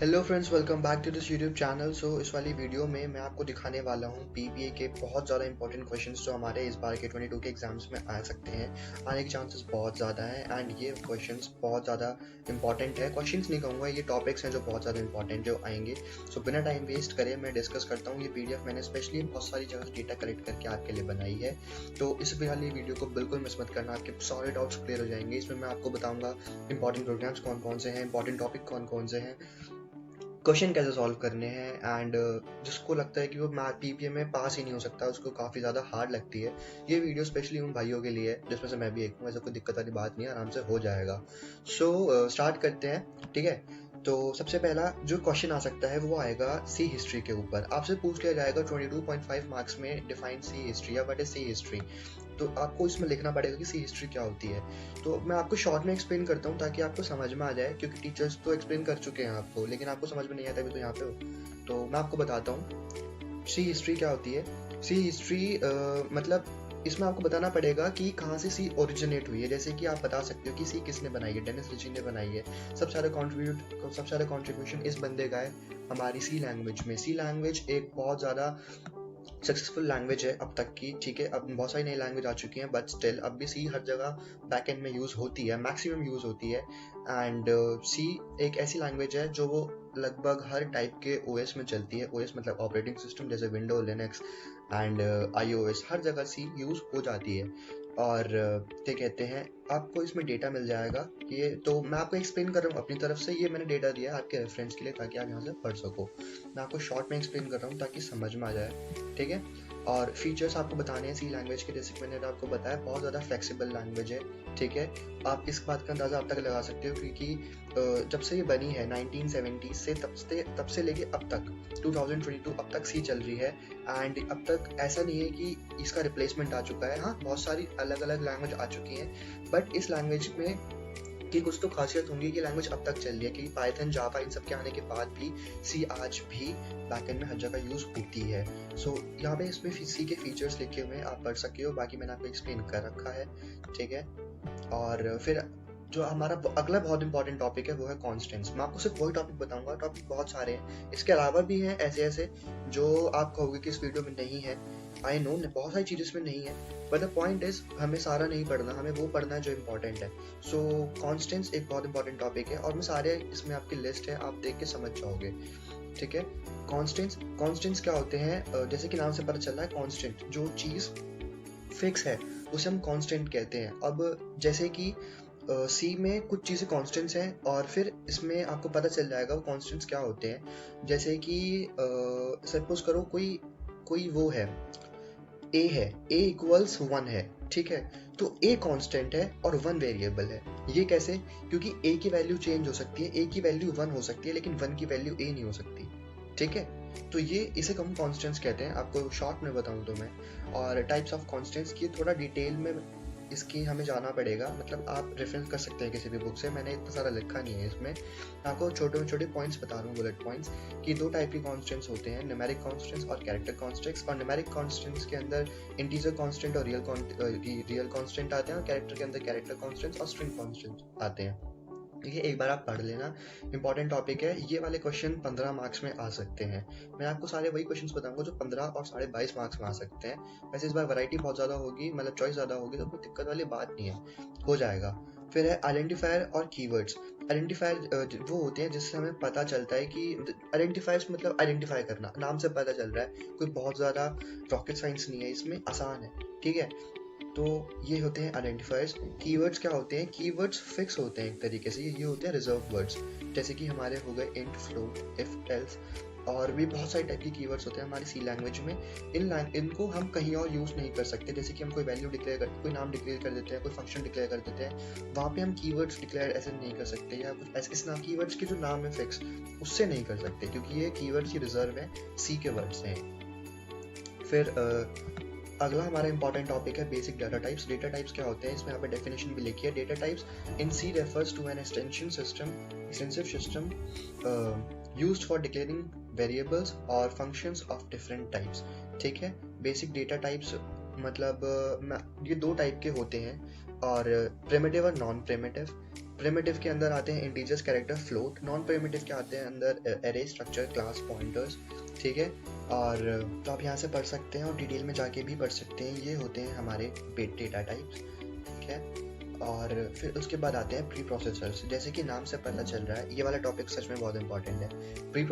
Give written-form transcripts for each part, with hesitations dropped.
Hello friends, welcome back to this YouTube channel. इस वाली video में मैं आपको दिखाने वाला हूँ पीपीए के बहुत ज़्यादा इंपॉर्टेंट क्वेश्चंस जो हमारे इस बार के 22 के एग्जाम्स में आ सकते हैं। आने के चांसेस बहुत ज़्यादा हैं एंड ये क्वेश्चंस बहुत ज़्यादा इंपॉर्टेंट है। क्वेश्चंस नहीं कहूँगा, ये टॉपिक्स हैं जो बहुत ज़्यादा इंपॉर्टेंट जो आएंगे। बिना टाइम वेस्ट करे मैं डिस्कस करता हूँ। ये पीडीएफ मैंने स्पेशली बहुत सारी जगह डेटा कलेक्ट करके आपके लिए बनाई है, तो इस वाली वीडियो को बिल्कुल मिस मत करना। आपके सारे डाउट्स क्लियर हो जाएंगे। इसमें मैं आपको बताऊँगा इंपॉर्टेंट प्रोग्राम्स कौन कौन से हैं, इंपॉर्टेंट टॉपिक कौन कौन से हैं, क्वेश्चन कैसे सॉल्व करने हैं एंड जिसको लगता है कि वो मैथ पीपीए में पास ही नहीं हो सकता, उसको काफ़ी ज़्यादा हार्ड लगती है। ये वीडियो स्पेशली उन भाइयों के लिए है जिसमें से मैं भी एक हूँ। ऐसा कोई दिक्कत वाली बात नहीं है, आराम से हो जाएगा। स्टार्ट करते हैं, ठीक है। तो सबसे पहला जो क्वेश्चन आ सकता है वो आएगा सी हिस्ट्री के ऊपर। आपसे पूछ लिया जाएगा 22.5 मार्क्स में डिफाइन सी हिस्ट्री या व्हाट इज सी हिस्ट्री। तो आपको इसमें लिखना पड़ेगा कि सी हिस्ट्री क्या होती है। तो मैं आपको शॉर्ट में एक्सप्लेन करता हूँ ताकि आपको समझ में आ जाए, क्योंकि टीचर्स तो एक्सप्लेन कर चुके हैं आपको, लेकिन आपको समझ में नहीं आता अभी तो यहाँ पे हो। तो मैं आपको बताता हूँ सी हिस्ट्री क्या होती है। सी हिस्ट्री मतलब इसमें आपको बताना पड़ेगा कि कहाँ से सी ओरिजिनेट हुई है। जैसे कि आप बता सकते हो कि सी किसने बनाई है, डेनिस रिची ने बनाई है। सबसे ज़्यादा कॉन्ट्रीब्यूशन इस बंदे का है हमारी सी लैंग्वेज में। सी लैंग्वेज एक बहुत ज़्यादा सक्सेसफुल लैंग्वेज है अब तक की, ठीक है। अब बहुत सारी नई लैंग्वेज आ चुकी हैं, बट स्टिल अब भी सी हर जगह बैक एंड में यूज़ होती है, मैक्सिमम यूज़ होती है। एंड सी एक ऐसी लैंग्वेज है जो वो लगभग हर टाइप के ओएस में चलती है। ओएस मतलब ऑपरेटिंग सिस्टम, जैसे विंडो, लिनक्स एंड आईओएस, हर जगह सी यूज़ हो जाती है। और क्या कहते हैं, आपको इसमें डेटा मिल जाएगा। ये तो मैं आपको एक्सप्लेन कर रहा हूँ अपनी तरफ से, ये मैंने डेटा दिया है आपके रेफरेंस के लिए ताकि आप यहाँ से पढ़ सको। मैं आपको शॉर्ट में एक्सप्लेन कर रहा हूँ ताकि समझ में आ जाए, ठीक है। और फीचर्स आपको बताने हैं सी लैंग्वेज के, जैसे कि मैंने आपको बताया बहुत ज़्यादा फ्लेक्सिबल लैंग्वेज है, ठीक है। आप इस बात का अंदाज़ा अब तक लगा सकते हो क्योंकि जब से ये बनी है 1970 से, तब से लेके अब तक 2022 अब तक सी चल रही है। एंड अब तक ऐसा नहीं है कि इसका रिप्लेसमेंट आ चुका है। हाँ, बहुत सारी अलग अलग लैंग्वेज आ चुकी हैं, बट इस लैंग्वेज में की कुछ तो खासियत होंगी कि लैंग्वेज अब तक चल रही है, कि पाइथन, जावा, इन सब के आने के बाद भी सी आज भी बैकएंड में हर जगह यूज होती है। यहाँ पे इसमें सी के फीचर्स लिखे हुए हैं, आप पढ़ सकते हो, बाकी मैंने आपको एक्सप्लेन कर रखा है, ठीक है। और फिर जो हमारा अगला बहुत इंपॉर्टेंट टॉपिक है वो है कॉन्स्टेंट्स। मैं आपको सिर्फ वही टॉपिक बताऊंगा, टॉपिक बहुत सारे हैं, इसके अलावा भी हैं ऐसे ऐसे जो आप कहोगे कि इस वीडियो में नहीं है। आई नो बहुत सारी चीज़ इसमें नहीं है, बट द पॉइंट इज हमें सारा नहीं पढ़ना, हमें वो पढ़ना है जो इम्पोर्टेंट है। कॉन्स्टेंट्स एक बहुत इंपॉर्टेंट टॉपिक है और मैं सारे इसमें आपकी लिस्ट है, आप देख के समझ जाओगे, ठीक है। कॉन्स्टेंट्स क्या होते हैं, जैसे कि नाम से पता चल रहा है, कॉन्स्टेंट जो चीज़ फिक्स है उसे हम कांस्टेंट कहते हैं। अब जैसे कि सी में कुछ चीज़ें कांस्टेंट्स हैं और फिर इसमें आपको पता चल जाएगा वो कांस्टेंट्स क्या होते हैं। जैसे कि सपोज करो कोई कोई वो है, ए है, ए इक्वल्स 1 है, ठीक है। तो ए कांस्टेंट है और 1 वेरिएबल है। ये कैसे? क्योंकि ए की वैल्यू चेंज हो सकती है, ए की वैल्यू 1 हो सकती है लेकिन 1 की वैल्यू ए नहीं हो सकती, ठीक है। तो ये इसे हम कांस्टेंट्स कहते हैं। आपको शॉर्ट में बताऊं तो मैं, और टाइप्स ऑफ कांस्टेंट्स की थोड़ा डिटेल में इसकी हमें जाना पड़ेगा, मतलब आप रेफरेंस कर सकते हैं किसी भी बुक से, मैंने इतना सारा लिखा नहीं है इसमें। आपको छोटे छोटे पॉइंट्स बता रहा हूँ, बुलेट पॉइंट्स, कि दो टाइप के कांस्टेंट्स होते हैं, न्यूमेरिक कांस्टेंट्स और कैरेक्टर कांस्टेंट्स। और न्यूमेरिक कांस्टेंट्स के अंदर इंटीजर कांस्टेंट और रियल कांस्टेंट आते हैं, और कैरेक्टर के अंदर कैरेक्टर कांस्टेंट्स और स्ट्रिंग कांस्टेंट आते हैं। ये एक बार आप पढ़ लेना, इंपॉर्टेंट टॉपिक है। ये वाले क्वेश्चन 15 मार्क्स में आ सकते हैं। मैं आपको सारे वही क्वेश्चंस बताऊंगा जो 15 और 22.5 मार्क्स में आ सकते हैं। वैसे इस बार वैरायटी बहुत ज़्यादा होगी, मतलब चॉइस ज़्यादा होगी, तो कोई दिक्कत वाली बात नहीं है, हो जाएगा। फिर है आइडेंटिफायर और कीवर्ड्स। आइडेंटिफायर वो होते हैं जिससे हमें पता चलता है कि आइडेंटिफायर्स मतलब आइडेंटिफाई करना, नाम से पता चल रहा है, कोई बहुत ज़्यादा रॉकेट साइंस नहीं है इसमें, आसान है, ठीक है। तो ये होते हैं आइडेंटिफायर्स। कीवर्ड्स क्या होते हैं? कीवर्ड्स फिक्स होते हैं एक तरीके से, ये होते हैं रिजर्व वर्ड्स, जैसे कि हमारे हो गए इंट, फ्लोट, इफ, एल्स, और भी बहुत सारे टाइप के कीवर्ड्स होते हैं हमारी सी लैंग्वेज में। इनको हम कहीं और यूज़ नहीं कर सकते। जैसे कि हम कोई वैल्यू डिक्लेयर कर, कोई नाम डिक्लेयर कर देते हैं, कोई फंक्शन डिक्लेयर कर देते हैं, वहाँ पे हम कीवर्ड्स डिक्लेयर ऐसे नहीं कर सकते, या कुछ ऐसे इस नाम कीवर्ड्स के जो नाम है फिक्स, उससे नहीं कर सकते, क्योंकि ये कीवर्ड्स ही रिजर्व है, सी के वर्ड्स हैं। फिर अगला हमारा इंपॉर्टेंट टॉपिक है basic data types. Data types क्या होते हैं, इसमें यहाँ पे डेफिनेशन भी लिखी है। Data types in C refers to an extensive system used for declaring variables और फंक्शंस ऑफ डिफरेंट टाइप्स, ठीक है। बेसिक डेटा टाइप्स मतलब ये दो टाइप के होते हैं, और प्रिमिटिव और नॉन प्रिमिटिव। प्रिमिटिव के अंदर आते हैं integers, character, float. Non primitive के आते हैं अंदर एरे, स्ट्रक्चर, क्लास, पॉइंटर्स, ठीक है। और तो आप यहाँ से पढ़ सकते हैं और डिटेल में जाके भी पढ़ सकते हैं। ये होते हैं हमारे बिट डेटा टाइप्स, ठीक है। और फिर उसके बाद आते हैं प्री प्रोसेसर्स। जैसे कि नाम से पता चल रहा है, ये वाला टॉपिक सच में बहुत इंपॉर्टेंट है। प्री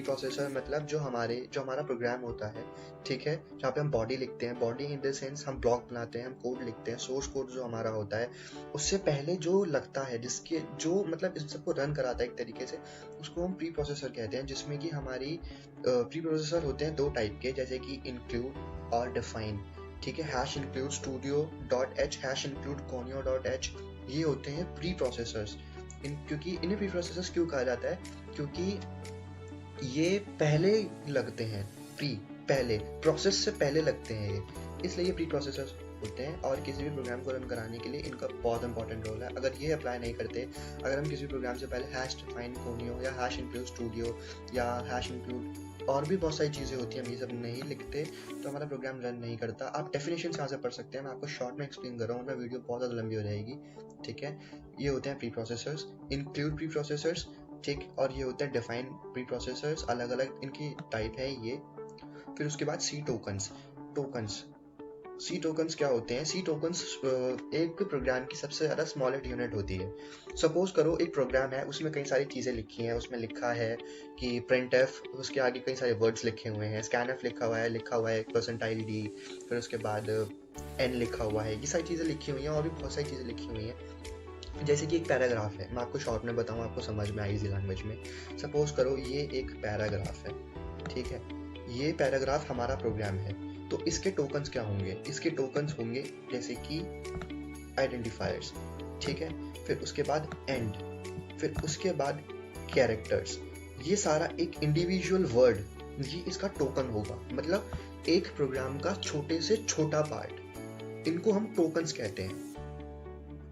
प्रोसेसर मतलब जो हमारा प्रोग्राम होता है, ठीक है, जहाँ पे हम बॉडी लिखते हैं, बॉडी इन द सेंस हम ब्लॉक बनाते हैं, हम कोड लिखते हैं, सोर्स कोड जो हमारा होता है, उससे पहले जो लगता है, जिसके जो मतलब इस सबको रन कराता है एक तरीके से, उसको हम प्री प्रोसेसर कहते हैं। जिसमें कि हमारी प्री प्रोसेसर होते हैं दो टाइप के, जैसे कि इंक्लूड और डिफाइन, ठीक है। Hash include studio dot H, hash include conio dot H, ये होते हैं प्री प्रोसेसर्स। क्योंकि इन्हें प्री प्रोसेसर्स क्यों कहा जाता है? क्योंकि ये पहले लगते हैं, पहले प्रोसेस से पहले लगते हैं ये, इसलिए ये प्री प्रोसेसर्स होते हैं। और किसी भी प्रोग्राम को रन कराने के लिए इनका बहुत इंपॉर्टेंट रोल है। अगर ये अप्लाई नहीं करते, अगर हम किसी प्रोग्राम से पहले हैश डिफाइन कोनियो या हैश इंक्लूड स्टूडियो या हैश इंक्लूड और भी बहुत सारी चीज़ें होती हैं, हम ये सब नहीं लिखते तो हमारा प्रोग्राम रन नहीं करता। आप डेफिनेशन यहाँ से पढ़ सकते हैं, मैं आपको शॉर्ट में एक्सप्लेन कर रहा हूँ, वरना वीडियो बहुत ज़्यादा लंबी हो जाएगी, ठीक है। ये होते हैं pre processors, include pre processors, ठीक, और ये होते हैं डिफाइन प्री प्रोसेसर्स। अलग अलग इनकी टाइप है ये। फिर उसके बाद सी टोकन्स क्या होते हैं? सी टोकन्स एक प्रोग्राम की सबसे ज़्यादा स्मॉलेस्ट यूनिट होती है। सपोज करो एक प्रोग्राम है, उसमें कई सारी चीज़ें लिखी हैं, उसमें लिखा है कि प्रिंट एफ, उसके आगे कई सारे वर्ड्स लिखे हुए हैं, स्कैन एफ लिखा हुआ है परसेंटाइल डी, फिर उसके बाद एन लिखा हुआ है, ये सारी चीज़ें लिखी हुई हैं और भी बहुत सारी चीज़ें लिखी हुई हैं। जैसे कि एक पैराग्राफ है, मैं आपको शॉर्ट में बताऊँ, आपको समझ में आए इजी लैंग्वेज में। सपोज करो ये एक पैराग्राफ है, ठीक है, ये पैराग्राफ हमारा प्रोग्राम है, तो इसके टोकन्स क्या होंगे? इसके टोकन्स होंगे जैसे कि आइडेंटिफायर्स, ठीक है, फिर उसके बाद एंड, फिर उसके बाद कैरेक्टर्स। ये सारा एक इंडिविजुअल वर्ड, ये इसका टोकन होगा, मतलब एक प्रोग्राम का छोटे से छोटा पार्ट, इनको हम टोकन्स कहते हैं।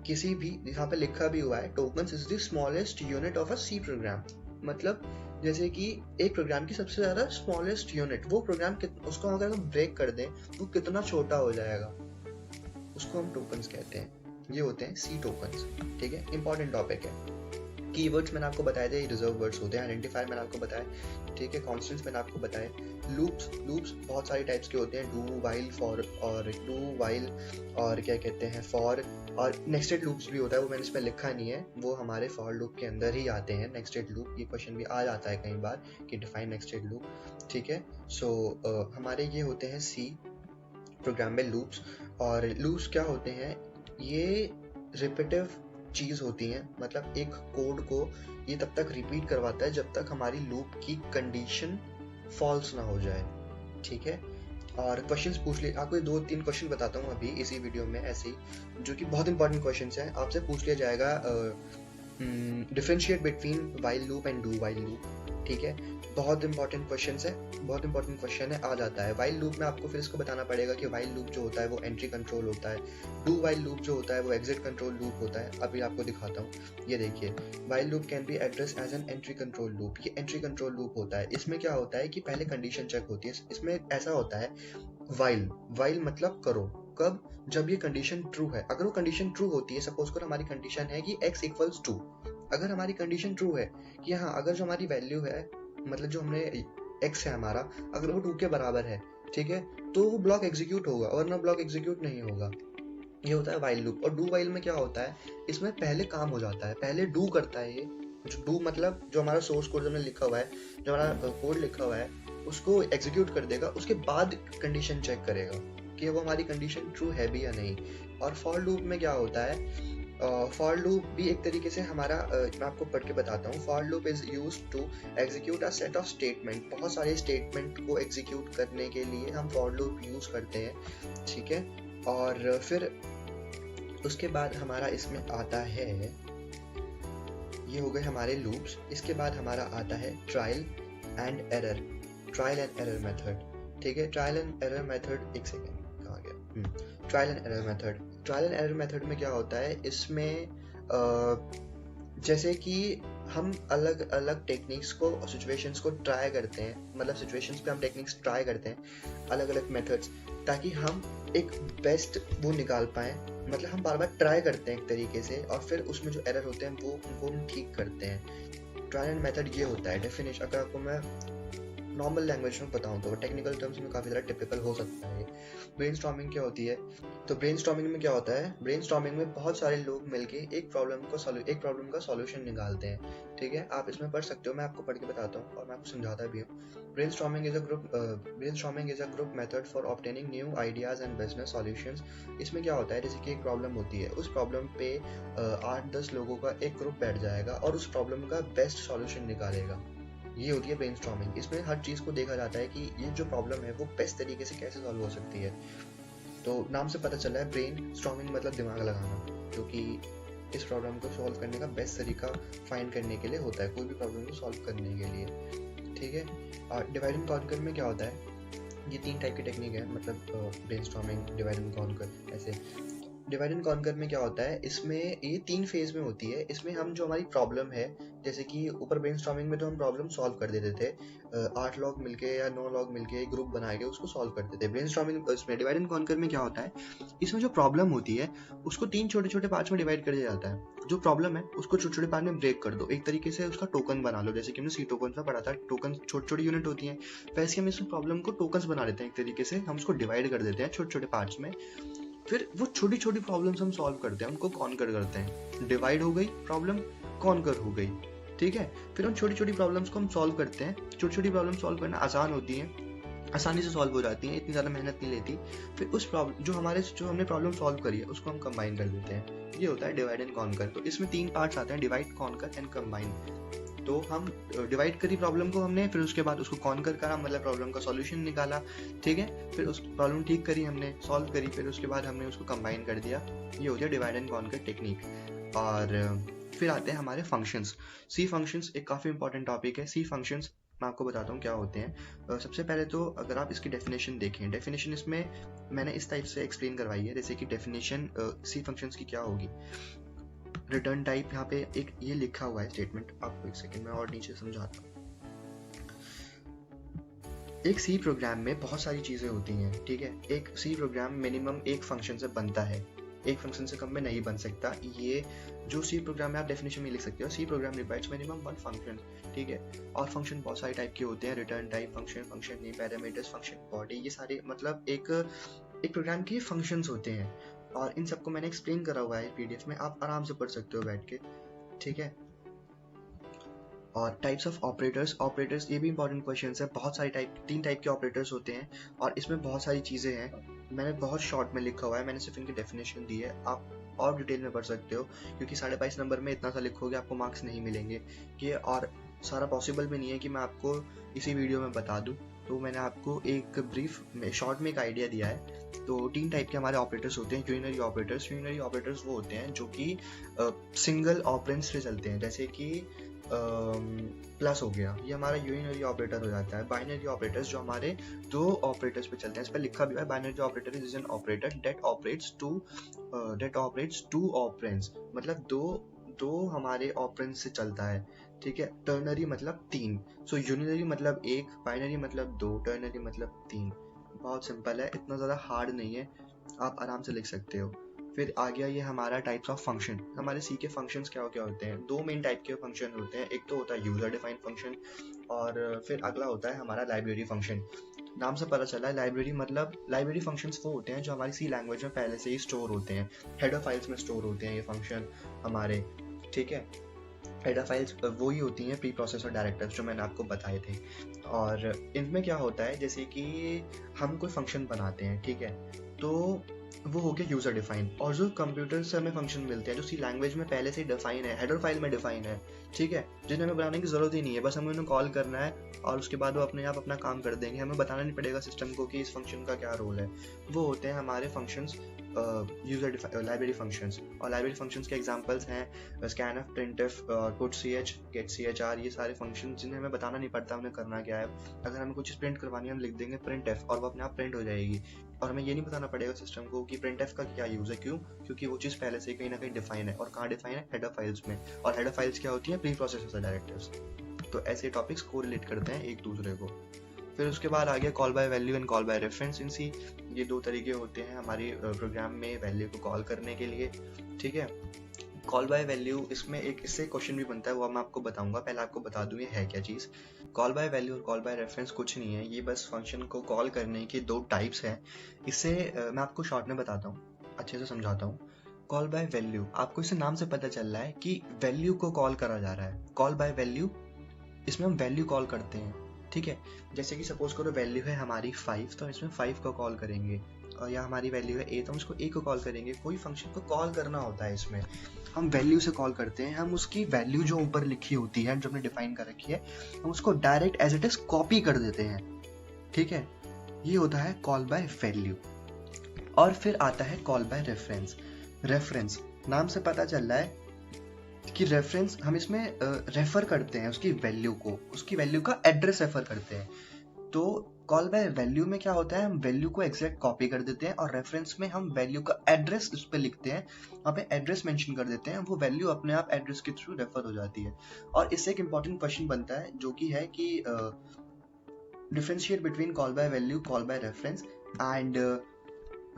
किसी भी, यहाँ पे लिखा भी हुआ है, tokens is the smallest unit of a C program. मतलब जैसे कि एक प्रोग्राम की सबसे ज्यादा स्मॉलेस्ट यूनिट, वो प्रोग्राम उसको अगर हम ब्रेक कर दें वो कितना छोटा हो जाएगा, उसको हम टोकन्स कहते हैं। ये होते हैं सी टोकन्स, ठीक है। इंपॉर्टेंट टॉपिक है। कीवर्ड्स मैंने आपको बताए थे, रिजर्व वर्ड्स होते हैं। आइडेंटिफायर मैंने आपको बताया, ठीक है। कॉन्स्टेंट्स मैंने आपको बताए। लूप्स बहुत सारी टाइप्स के होते हैं, डू वाइल फॉर, और डू वाइल और क्या कहते हैं फॉर, और नेक्स्टेड लूप्स भी होता है, वो मैंने इसमें लिखा नहीं है, वो हमारे फॉर लूप के अंदर ही आते हैं। नेक्स्टेड लूप, ये क्वेश्चन भी आ जाता है कई बार कि डिफाइन नेक्स्टेड लूप, ठीक है। सो हमारे ये होते हैं सी प्रोग्राम में लूप्स। और लूप्स क्या होते हैं? ये रिपीटिव चीज होती हैं, मतलब एक कोड को ये तब तक रिपीट करवाता है जब तक हमारी लूप की कंडीशन फॉल्स ना हो जाए, ठीक है। और क्वेश्चंस पूछ ले, आपको 2-3 क्वेश्चन बताता हूँ अभी इसी वीडियो में ऐसे ही, जो कि बहुत इंपॉर्टेंट क्वेश्चंस हैं। आपसे पूछ लिया जाएगा differentiate between while loop and do while loop, ठीक है। बहुत इंपॉर्टेंट क्वेश्चन है, आ जाता है। वाइल लूप में आपको फिर इसको बताना पड़ेगा कि वाइल लूप जो होता है वो एंट्री कंट्रोल होता है, डू वाइल लूप जो होता है वो एग्जिट कंट्रोल लूप होता है। अभी आपको दिखाता हूँ, ये देखिए, while loop can be address as an entry control loop. ये एंट्री कंट्रोल लूप होता है। इसमें क्या होता है कि पहले कंडीशन चेक होती है। इसमें ऐसा होता है, वाइल मतलब करो, कब? जब ये कंडीशन ट्रू है। अगर वो कंडीशन ट्रू होती है, सपोज करो हमारी कंडीशन है कि x इक्वल्स 2, अगर हमारी कंडीशन ट्रू है कि हाँ, अगर जो हमारी वैल्यू है, मतलब जो हमने x है हमारा, अगर वो 2 के बराबर है, ठीक है, तो वो ब्लॉक एग्जीक्यूट होगा, वरना ब्लॉक एग्जीक्यूट नहीं होगा। ये होता है वाइल लूप। और डू वाइल में क्या होता है? इसमें पहले काम हो जाता है, पहले डू करता है ये। डू मतलब जो हमारा सोर्स कोड हमने लिखा हुआ है, जो हमारा कोड लिखा हुआ है, उसको एग्जीक्यूट कर देगा, उसके बाद कंडीशन चेक करेगा कि वो हमारी कंडीशन ट्रू है भी या नहीं। और फॉर लूप में क्या होता है? फॉर लूप भी एक तरीके से हमारा, मैं आपको पढ़ के बताता हूँ। For loop is used to execute a set of statement. बहुत सारे स्टेटमेंट को एग्जीक्यूट करने के लिए हम फॉर लूप यूज करते हैं, ठीक है। और फिर उसके बाद हमारा इसमें आता है, ये हो गए हमारे लूप्स। इसके बाद हमारा आता है ट्रायल एंड एरर मेथड, ठीक है। ट्रायल एंड एरर मेथड, एक सेकेंड, कहाँ गया? ट्रायल एंड एरर मेथड में क्या होता है? इसमें जैसे कि हम अलग अलग टेक्निक्स को, सिचुएशंस को ट्राई करते हैं, मतलब सिचुएशंस पे हम टेक्निक्स ट्राई करते हैं, अलग अलग मेथड्स, ताकि हम एक बेस्ट वो निकाल पाएँ मतलब हम बार बार ट्राई करते हैं एक तरीके से, और फिर उसमें जो एरर होते हैं वो हम ठीक करते हैं। ट्रायल एंड मेथड ये होता है। डेफिनेशन अगर आपको मैं नॉर्मल लैंग्वेज में बताऊं तो टेक्निकल टर्म्स में काफ़ी ज़्यादा टिपिकल हो सकता है। ब्रेनस्टॉर्मिंग क्या होती है? तो ब्रेनस्टॉर्मिंग में क्या होता है, ब्रेनस्टॉर्मिंग में बहुत सारे लोग मिलके एक प्रॉब्लम का सॉल्यूशन निकालते हैं। ठीक है, आप इसमें पढ़ सकते हो, मैं आपको पढ़ के बताता हूँ और मैं आपको समझाता भी हूँ। Brainstorming is a group method for obtaining new ideas and business solutions. इसमें क्या होता है, जैसे कि एक प्रॉब्लम होती है, उस प्रॉब्लम पे 8-10 लोगों का एक ग्रुप बैठ जाएगा और उस प्रॉब्लम का बेस्ट सॉल्यूशन निकालेगा। ये होती है ब्रेनस्टॉर्मिंग। इसमें हर चीज़ को देखा जाता है कि ये जो प्रॉब्लम है वो बेस्ट तरीके से कैसे सॉल्व हो सकती है। तो नाम से पता चला है ब्रेन स्टॉर्मिंग मतलब दिमाग लगाना, क्योंकि इस प्रॉब्लम को सॉल्व करने का बेस्ट तरीका फाइंड करने के लिए होता है, कोई भी प्रॉब्लम को सॉल्व करने के लिए। ठीक है, और डिवाइड एंड कॉन्कर में क्या होता है, ये 3 टाइप की टेक्निक है, मतलब ब्रेनस्टॉर्मिंग, डिवाइड एंड कॉन्कर, ऐसे। डिवाइड एंड कॉन्कर में क्या होता है, इसमें ये 3 फेज में होती है। इसमें हम जो हमारी प्रॉब्लम है, जैसे कि ऊपर ब्रेनस्टॉर्मिंग में तो हम प्रॉब्लम सॉल्व कर देते थे, 8 लोग मिलके या 9 लोग मिलके एक ग्रुप बना के उसको सॉल्व करते थे। ब्रेनस्टॉर्मिंग इसमें डिवाइड एंड कॉन्कर में क्या होता है, इसमें जो प्रॉब्लम होती है उसको 3 छोटे छोटे पार्ट्स में डिवाइड कर दिया जाता है। जो प्रॉब्लम है उसको छोटे छोटे पार्ट में ब्रेक कर दो, एक तरीके से उसका टोकन बना लो, जैसे कि हमने सी टोकन में पढ़ा था, टोकन छोटी छोटी यूनिट होती हैं, वैसे हम इस प्रॉब्लम को टोकन्स बना देते हैं, एक तरीके से हम उसको डिवाइड कर देते हैं छोटे छोटे पार्ट्स में। फिर वो छोटी छोटी प्रॉब्लम्स हम सॉल्व करते हैं, उनको कॉन्कर करते हैं। डिवाइड हो गई प्रॉब्लम, कॉन्कर हो गई। ठीक है, फिर उन छोटी छोटी प्रॉब्लम्स को हम सॉल्व करते हैं। छोटी छोटी प्रॉब्लम सॉल्व करना आसान होती है, आसानी से सॉल्व हो जाती है, इतनी ज़्यादा मेहनत नहीं लेती। फिर उस प्रॉब्लम जो हमने प्रॉब्लम सॉल्व करी है उसको हम कंबाइन कर देते हैं। ये होता है डिवाइड एंड कॉन्कर। तो इसमें 3 पार्ट्स आते हैं, डिवाइड, कॉन्कर एंड कंबाइन। तो हम डिवाइड करी प्रॉब्लम को हमने, फिर उसके बाद उसको कॉन्कर करा, मतलब प्रॉब्लम का सॉल्यूशन निकाला। ठीक है, फिर उस प्रॉब्लम ठीक करी हमने, सॉल्व करी, फिर उसके बाद हमने उसको कंबाइन कर दिया। ये होती है डिवाइड एंड कॉन्कर टेक्निक। और फिर आते हैं हमारे फंक्शंस। सी फंक्शंस एक काफ़ी इंपॉर्टेंट टॉपिक है। सी फंक्शंस मैं आपको बताता हूँ क्या होते हैं। सबसे पहले तो अगर आप इसकी डेफिनेशन देखें, डेफिनेशन इसमें मैंने इस टाइप से एक्सप्लेन करवाई है, जैसे कि डेफिनेशन सी फंक्शंस की क्या होगी। रिटर्न टाइप, यहाँ पे एक ये लिखा हुआ है स्टेटमेंट, आपको एक सेकंड में और नीचे समझाता हूँ। एक सी प्रोग्राम में बहुत सारी चीज़ें होती हैं। ठीक है, एक सी प्रोग्राम मिनिमम एक फंक्शन से बनता है, एक फंक्शन से कम में नहीं बन सकता। ये जो सी प्रोग्राम है आप डेफिनेशन में लिख सकते हो, C program requires minimum 1 function. ठीक है, और फंक्शन बहुत सारे टाइप के होते हैं, return type function, function name, parameters, function body, ये सारे मतलब एक प्रोग्राम के फंक्शंस होते हैं। और इन सबको मैंने एक्सप्लेन करा हुआ है पीडीएफ में, आप आराम से पढ़ सकते हो बैठ के। ठीक है, और टाइप्स ऑफ ऑपरेटर्स ये भी इंपॉर्टेंट क्वेश्चन है। बहुत सारी 3 टाइप के ऑपरेटर्स होते हैं और इसमें बहुत सारी चीज़ें हैं। मैंने बहुत शॉर्ट में लिखा हुआ है, मैंने सिर्फ इनकी डेफिनेशन दी है, आप और डिटेल में पढ़ सकते हो, क्योंकि 22.5 नंबर में इतना सा लिखोगे आपको मार्क्स नहीं मिलेंगे कि, और सारा पॉसिबल भी नहीं है कि मैं आपको इसी वीडियो में बता दूँ। तो मैंने आपको एक ब्रीफ में शॉर्ट में एक आइडिया दिया है। तो 3 टाइप के हमारे ऑपरेटर्स होते हैं। यूनिनरी ऑपरेटर्स वो होते हैं जो कि सिंगल ऑपरेंड्स से चलते हैं, जैसे कि प्लस हो गया, ये हमारा यूनिनरी ऑपरेटर हो जाता है। बाइनरी ऑपरेटर्स जो हमारे 2 ऑपरेटर्स पे चलते हैं, इस पर लिखा भी है, binary operator is an operator that operates two operands, मतलब दो हमारे ऑपरेंड्स से चलता है। ठीक है, टर्नरी मतलब 3, सो यूनिनरी मतलब 1, बाइनरी मतलब 2, टर्नरी मतलब 3। बहुत सिंपल है, इतना ज़्यादा हार्ड नहीं है, आप आराम से लिख सकते हो। फिर आ गया ये हमारा टाइप्स ऑफ फंक्शन। हमारे सी के फंक्शंस क्या होते हैं, 2 मेन टाइप के फंक्शन होते हैं। एक तो होता है यूजर डिफाइंड फंक्शन, और फिर अगला होता है हमारा लाइब्रेरी फंक्शन। नाम से पता चला है लाइब्रेरी मतलब, लाइब्रेरी फंक्शंस वो होते हैं जो हमारी सी लैंग्वेज में पहले से ही स्टोर होते हैं, हेडर फाइल्स में स्टोर होते हैं ये फंक्शन हमारे। ठीक है, हेडर फाइल्स वो ही होती हैं प्री प्रोसेसर डायरेक्टर्स जो मैंने आपको बताए थे। और इनमें क्या होता है, जैसे कि हम कोई फंक्शन बनाते हैं, ठीक है, तो वो हो गया यूजर डिफाइन। और जो कंप्यूटर से हमें फंक्शन मिलते हैं जो सी लैंग्वेज में पहले से डिफाइन है, हेडर फाइल में डिफाइन है, ठीक है, जिन्हें हमें बनाने की जरूरत ही नहीं है, बस हमें उन्हें कॉल करना है और उसके बाद वो अपने आप अपना काम कर देंगे, हमें बताना नहीं पड़ेगा सिस्टम को कि इस फंक्शन का क्या रोल है। वो होते हैं हमारे फंक्शंस, यूजर लाइब्रेरी फंक्शंस। और लाइब्रेरी फंक्शंस के एग्जांपल्स हैं स्कैनफ, प्रिंटफ, पुटch, getchr, ये सारे फंक्शन जिन्हें हमें बताना नहीं पड़ता उन्हें करना क्या है। अगर हमें कुछ प्रिंट करवानी है हम लिख देंगे printf और वो अपने आप प्रिंट हो जाएगी, और हमें ये नहीं बताना पड़ेगा सिस्टम को कि printf का क्या यूज है। क्यों? क्योंकि वो चीज़ पहले से कहीं ना कहीं डिफाइन है। और कहाँ डिफाइन है? हेडर फाइल्स में। और हेडर फाइल्स क्या होती हैं? Pre processor directories. तो ऐसे टॉपिक्स को रिलेट करते हैं एक दूसरे को। फिर उसके बाद आ गया call by value and call by reference in C. ये दो तरीके होते हैं हमारे प्रोग्राम में वैल्यू को कॉल करने के लिए, ठीक है। कॉल बाय वैल्यू, इसमें एक इससे क्वेश्चन भी बनता है, वो मैं आपको बताऊंगा, पहले आपको बता दूं ये है क्या चीज़। कॉल बाय वैल्यू और कॉल बाय रेफरेंस कुछ नहीं है, ये बस फंक्शन को कॉल करने के दो टाइप्स हैं। इससे मैं आपको शॉर्ट में बताता हूँ, अच्छे से समझाता हूँ। कॉल बाय वैल्यू, आपको इससे नाम से पता चल रहा है कि वैल्यू को कॉल करा जा रहा है। कॉल बाय वैल्यू, इसमें हम वैल्यू कॉल करते हैं, ठीक है। जैसे कि सपोज करो वैल्यू है हमारी 5, तो इसमें 5 को कॉल करेंगे, और या हमारी वैल्यू है a, तो हम इसको a को कॉल करेंगे। कोई फंक्शन को कॉल करना होता है, इसमें हम वैल्यू से कॉल करते हैं। हम उसकी वैल्यू जो ऊपर लिखी होती है, जो हमने डिफाइन कर रखी है, हम उसको direct as it is copy कर देते हैं, ठीक है। ये होता है कॉल बाय वैल्यू। और फिर आता है कॉल बाय रेफरेंस। रेफरेंस, नाम से पता चल रहा है कि रेफरेंस, हम इसमें रेफर करते हैं उसकी वैल्यू को, उसकी वैल्यू का एड्रेस रेफर करते हैं। तो कॉल बाय वैल्यू में क्या होता है, हम वैल्यू को एग्जैक्ट कॉपी कर देते हैं, और रेफरेंस में हम वैल्यू का एड्रेस उस पर लिखते हैं, वहाँ पे एड्रेस मेंशन कर देते हैं, वो वैल्यू अपने आप एड्रेस के थ्रू रेफर हो जाती है। और इससे एक इंपॉर्टेंट क्वेश्चन बनता है, जो कि है कि differentiate between call by value, call by reference, and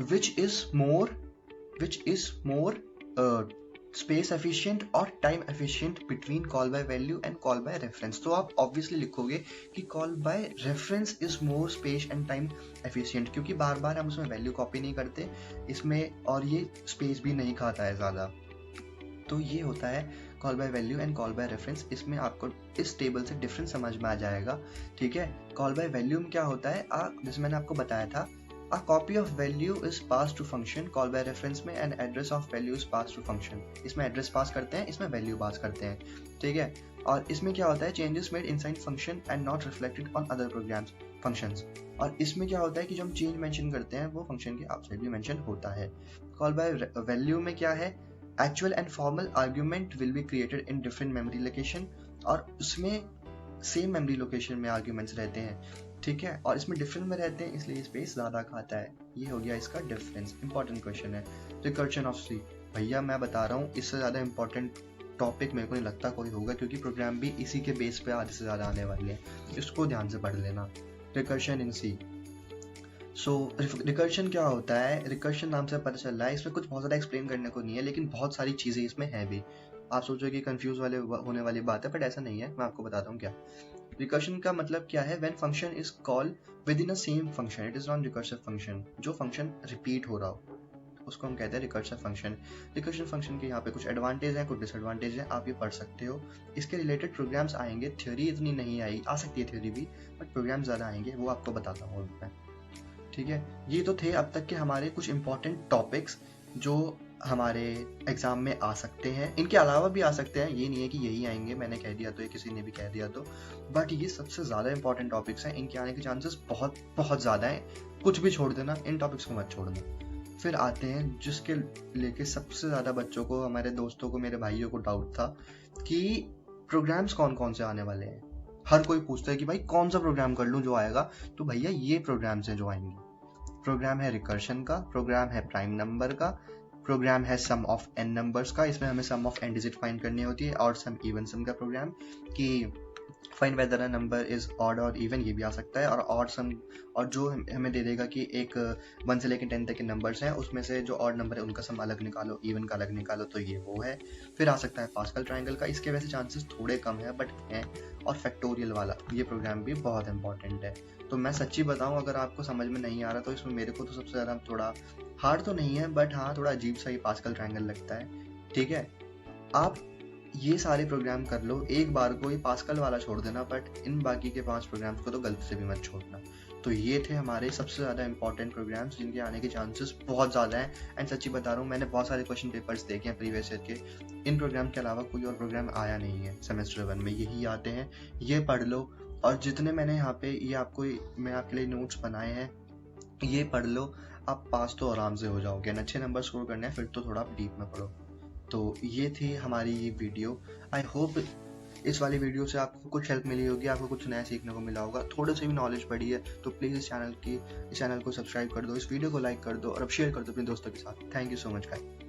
which is more space efficient और time efficient between call by value and call by reference. तो आप ऑब्वियसली लिखोगे कि call by reference is more space and time efficient, क्योंकि बार बार हम उसमें value copy नहीं करते इसमें, और ये स्पेस भी नहीं खाता है ज़्यादा। तो ये होता है call by value and call by reference. इसमें आपको इस टेबल से डिफरेंस समझ में आ जाएगा, ठीक है। कॉल बाय वैल्यू में क्या होता है, जैसे मैंने आपको बताया था, A copy of value is passed to function, call by reference में and address of value is passed to function। इसमें एड्रेस पास करते हैं, इसमें वैल्यू पास करते हैं, ठीक है। और इसमें क्या होता है, changes made inside function and not reflected on other programs functions. और इसमें क्या होता है कि जो हम चेंज मेंशन करते हैं वो फंक्शन के आउटसाइड भी मेंशन होता है। कॉल बाय वैल्यू में क्या है, actual and formal argument will be created in different memory location, और उसमें सेम मेमोरी लोकेशन में आर्ग्यूमेंट्स रहते हैं, ठीक है। और इसमें डिफरेंट में रहते हैं, इसलिए स्पेस ज़्यादा खाता है। ये हो गया इसका डिफरेंस। इंपॉर्टेंट क्वेश्चन है रिकर्शन ऑफ सी। भैया मैं बता रहा हूँ, इससे ज़्यादा इंपॉर्टेंट टॉपिक मेरे को नहीं लगता कोई होगा, क्योंकि प्रोग्राम भी इसी के बेस पे आधे से ज़्यादा आने वाले हैं, इसको ध्यान से पढ़ लेना। रिकर्शन इन सी। सो रिकर्शन क्या होता है, रिकर्शन नाम से पता चल रहा है, इसमें कुछ बहुत ज़्यादा एक्सप्लेन करने को नहीं है, लेकिन बहुत सारी चीज़ें इसमें हैं भी। आप सोचो कि कंफ्यूज होने वाली बात है, बट ऐसा नहीं है, मैं आपको बताता हूँ क्या। रिकर्शन का मतलब क्या है, when function is called with in a same function, it is non recursive function. जो फंक्शन रिपीट हो रहा हो उसको हम कहते हैं रिकर्सिव फंक्शन। रिकर्सिव फंक्शन के यहाँ पे कुछ एडवांटेज हैं, कुछ डिसएडवांटेज हैं, आप ये पढ़ सकते हो। इसके रिलेटेड प्रोग्राम्स आएंगे, थ्योरी इतनी नहीं आई, आ सकती है थ्योरी भी, बट प्रोग्राम ज़्यादा आएंगे, वो आपको बताता हूँ मैं, ठीक है। ये तो थे अब तक के हमारे कुछ इंपॉर्टेंट टॉपिक्स जो हमारे एग्जाम में आ सकते हैं। इनके अलावा भी आ सकते हैं, ये नहीं है कि यही आएंगे, मैंने कह दिया तो या किसी ने भी कह दिया तो, बट ये सबसे ज़्यादा इंपॉर्टेंट टॉपिक्स हैं, इनके आने के चांसेस बहुत बहुत ज़्यादा हैं। कुछ भी छोड़ देना, इन टॉपिक्स को मत छोड़ना। फिर आते हैं जिसके लेके सबसे ज़्यादा बच्चों को, हमारे दोस्तों को, मेरे भाइयों को डाउट था कि प्रोग्राम्स कौन कौन से आने वाले हैं। हर कोई पूछता है कि भाई कौन सा प्रोग्राम कर लूँ जो आएगा, तो भैया ये प्रोग्राम्स हैं जो आएंगे। प्रोग्राम है रिकर्शन का, प्रोग्राम है प्राइम नंबर का, प्रोग्राम है सम ऑफ एन नंबर्स का, इसमें हमें सम ऑफ एन डिजिट फाइंड करनी होती है, और सम इवन सम का प्रोग्राम कि find weather a number is odd और इवन, ये भी आ सकता है। और ऑड सम, और जो हमें दे देगा कि एक 1 से लेकर 10 तक के नंबर्स हैं, उसमें से जो ऑड नंबर है उनका सम अलग निकालो, इवन का अलग निकालो, तो ये वो है। फिर आ सकता है पास्कल ट्रायंगल का, इसके वैसे चांसेस थोड़े कम है बट हैं। और फैक्टोरियल वाला ये प्रोग्राम भी बहुत इंपॉर्टेंट है। तो मैं सच्ची बताऊं, अगर आपको समझ में नहीं आ रहा तो इसमें मेरे को तो सबसे ज़्यादा थोड़ा हार्ड तो नहीं है, बट हाँ थोड़ा अजीब सा ही पास्कल ट्रायंगल लगता है, ठीक है। आप ये सारे प्रोग्राम कर लो, एक बार को ये पास्कल वाला छोड़ देना, बट इन बाकी के 5 प्रोग्राम्स को तो गलती से भी मत छोड़ना। तो ये थे हमारे सबसे ज़्यादा इंपॉर्टेंट प्रोग्राम्स जिनके आने के चांसेस बहुत ज़्यादा हैं। एंड सच्ची बता रहा हूँ, मैंने बहुत सारे क्वेश्चन पेपर्स देखे हैं प्रीवियस ईयर के, इन प्रोग्राम के अलावा कोई और प्रोग्राम आया नहीं है सेमेस्टर 1 में, यही आते हैं, ये पढ़ लो। और जितने मैंने यहाँ पे ये आपको, मैं आपके लिए नोट्स बनाए हैं, ये पढ़ लो, आप पास तो आराम से हो जाओगे। अच्छे नंबर स्कोर करने हैं फिर तो थोड़ा आप डीप में पढ़ो। तो ये थी हमारी ये वीडियो। आई होप इस वाली वीडियो से आपको कुछ हेल्प मिली होगी, आपको कुछ नया सीखने को मिला होगा, थोड़े से भी नॉलेज बढ़ी है। तो प्लीज़ इस चैनल को सब्सक्राइब कर दो, इस वीडियो को लाइक कर दो और अब शेयर कर दो अपने दोस्तों के साथ। Thank you so much guys.